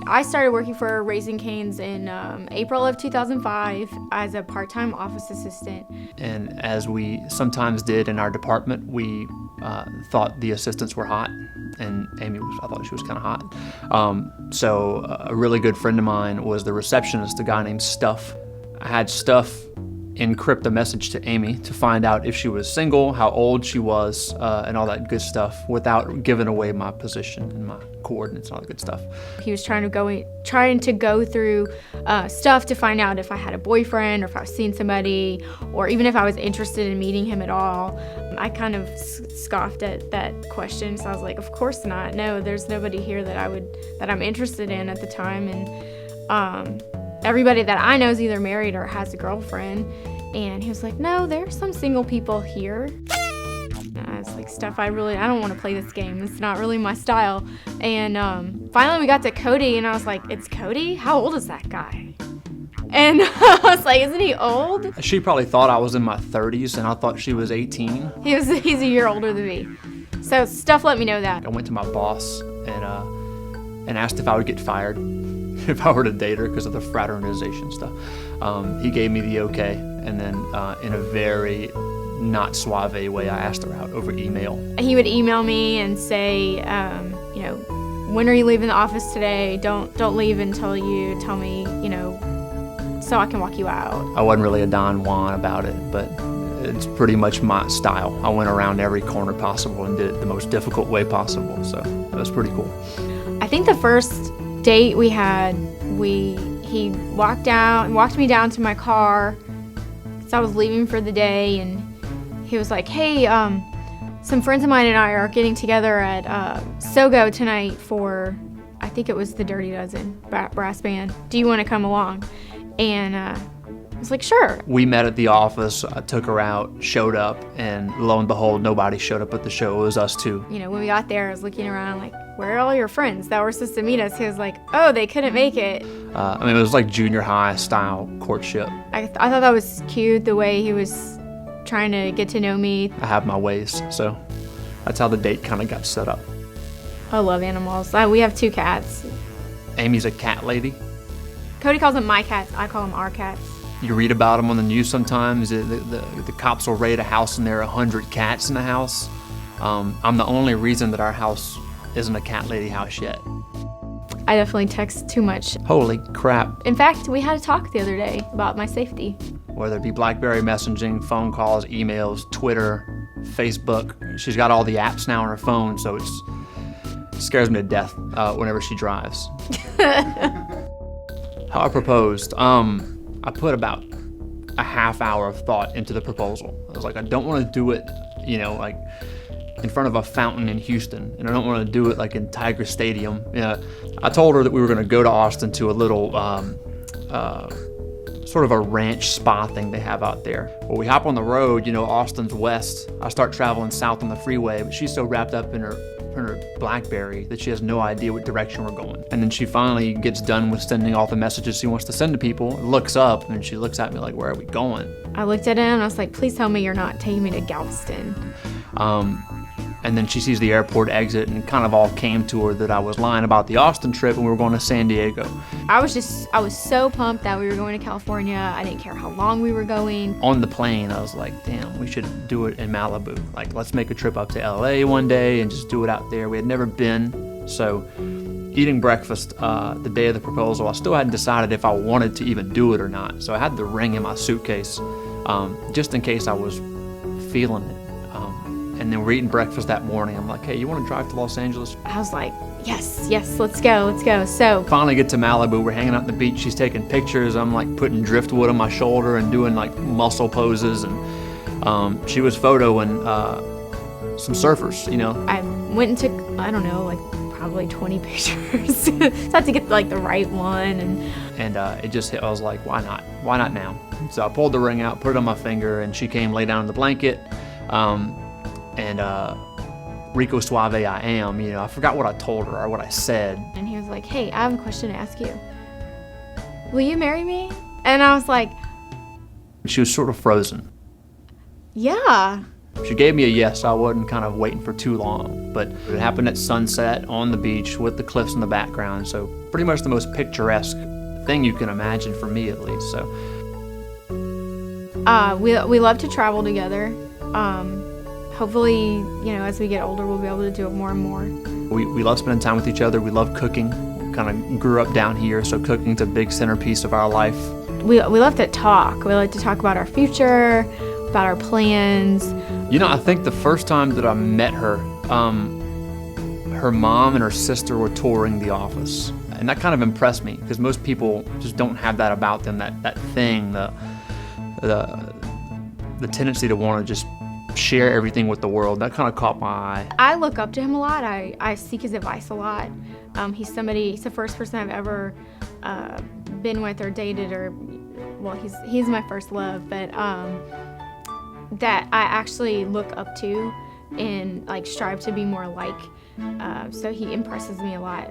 I started working for Raising Cane's in April of 2005 as a part-time office assistant. And as we sometimes did in our department, we thought the assistants were hot, and I thought she was kind of hot. So a really good friend of mine was the receptionist, a guy named Stuff. I had Stuff encrypt a message to Aimee to find out if she was single, how old she was, and all that good stuff without giving away my position and my coordinates and all that good stuff. He was trying to go through stuff to find out if I had a boyfriend or if I was seeing somebody or even if I was interested in meeting him at all. I kind of scoffed at that question, so I was like, of course not. No, there's nobody here that I'm interested in at the time. And everybody that I know is either married or has a girlfriend. And he was like, no, there's some single people here. And I was like, Stuff, I don't want to play this game. It's not really my style. And finally we got to Cody, and I was like, it's Cody? How old is that guy? And I was like, isn't he old? She probably thought I was in my 30s, and I thought she was 18. He's a year older than me. So Stuff let me know that. I went to my boss and asked if I would get fired if I were to date her because of the fraternization stuff. He gave me the okay, and then in a very not suave way, I asked her out over email. He would email me and say, when are you leaving the office today? Don't leave until you tell me, so I can walk you out. I wasn't really a Don Juan about it, but it's pretty much my style. I went around every corner possible and did it the most difficult way possible, so that was pretty cool. I think the first date we had, he walked me down to my car because I was leaving for the day, and he was like, hey, some friends of mine and I are getting together at Sogo tonight for, I think it was the Dirty Dozen brass band. Do you want to come along? And I was like, sure. We met at the office, I took her out, showed up, and lo and behold, nobody showed up at the show. It was us two. When we got there, I was looking around like, where are all your friends that were supposed to meet us? He was like, oh, they couldn't make it. It was like junior high style courtship. I thought that was cute, the way he was trying to get to know me. I have my ways, so that's how the date kind of got set up. I love animals. We have 2 cats. Amy's a cat lady. Cody calls them my cats. I call them our cats. You read about them on the news sometimes. The cops will raid a house and there are 100 cats in the house. I'm the only reason that our house isn't a cat lady house yet. I definitely text too much. Holy crap. In fact, we had a talk the other day about my safety. Whether it be BlackBerry messaging, phone calls, emails, Twitter, Facebook. She's got all the apps now on her phone, so it scares me to death whenever she drives. How I proposed. I put about a half hour of thought into the proposal. I was like, I don't want to do it, like in front of a fountain in Houston, and I don't want to do it like in Tiger Stadium. I told her that we were going to go to Austin to a little sort of a ranch spa thing they have out there. Well, we hop on the road, Austin's west. I start traveling south on the freeway, but she's so wrapped up in her BlackBerry that she has no idea what direction we're going. And then she finally gets done with sending all the messages she wants to send to people, looks up, and she looks at me like, where are we going? I looked at him and I was like, please tell me you're not taking me to Galveston. And then she sees the airport exit, and kind of all came to her that I was lying about the Austin trip and we were going to San Diego. I was so pumped that we were going to California. I didn't care how long we were going. On the plane, I was like, damn, we should do it in Malibu. Like, let's make a trip up to LA one day and just do it out there. We had never been. So eating breakfast the day of the proposal, I still hadn't decided if I wanted to even do it or not. So I had the ring in my suitcase just in case I was feeling it. And then we're eating breakfast that morning. I'm like, hey, you want to drive to Los Angeles? I was like, yes, let's go. So finally get to Malibu. We're hanging out on the beach. She's taking pictures. I'm like putting driftwood on my shoulder and doing like muscle poses. And she was photoing some surfers, I went and took, I don't know, like probably 20 pictures. So I had to get like the right one. And it just hit. I was like, why not? Why not now? So I pulled the ring out, put it on my finger, and she came lay down in the blanket. And Rico Suave I am, I forgot what I told her or what I said. And he was like, hey, I have a question to ask you. Will you marry me? And I was like... She was sort of frozen. Yeah. She gave me a yes, so I wasn't kind of waiting for too long. But it happened at sunset on the beach with the cliffs in the background, so pretty much the most picturesque thing you can imagine, for me at least. So we love to travel together. Hopefully, as we get older, we'll be able to do it more and more. We love spending time with each other. We love cooking. We kind of grew up down here, so cooking's a big centerpiece of our life. We love to talk. We like to talk about our future, about our plans. I think the first time that I met her, her mom and her sister were touring the office. And that kind of impressed me, because most people just don't have that about them, that thing, the tendency to want to just share everything with the world. That kind of caught my eye. I look up to him a lot. I seek his advice a lot. He's the first person I've ever been with or dated, he's my first love, but that I actually look up to and strive to be more like. So he impresses me a lot.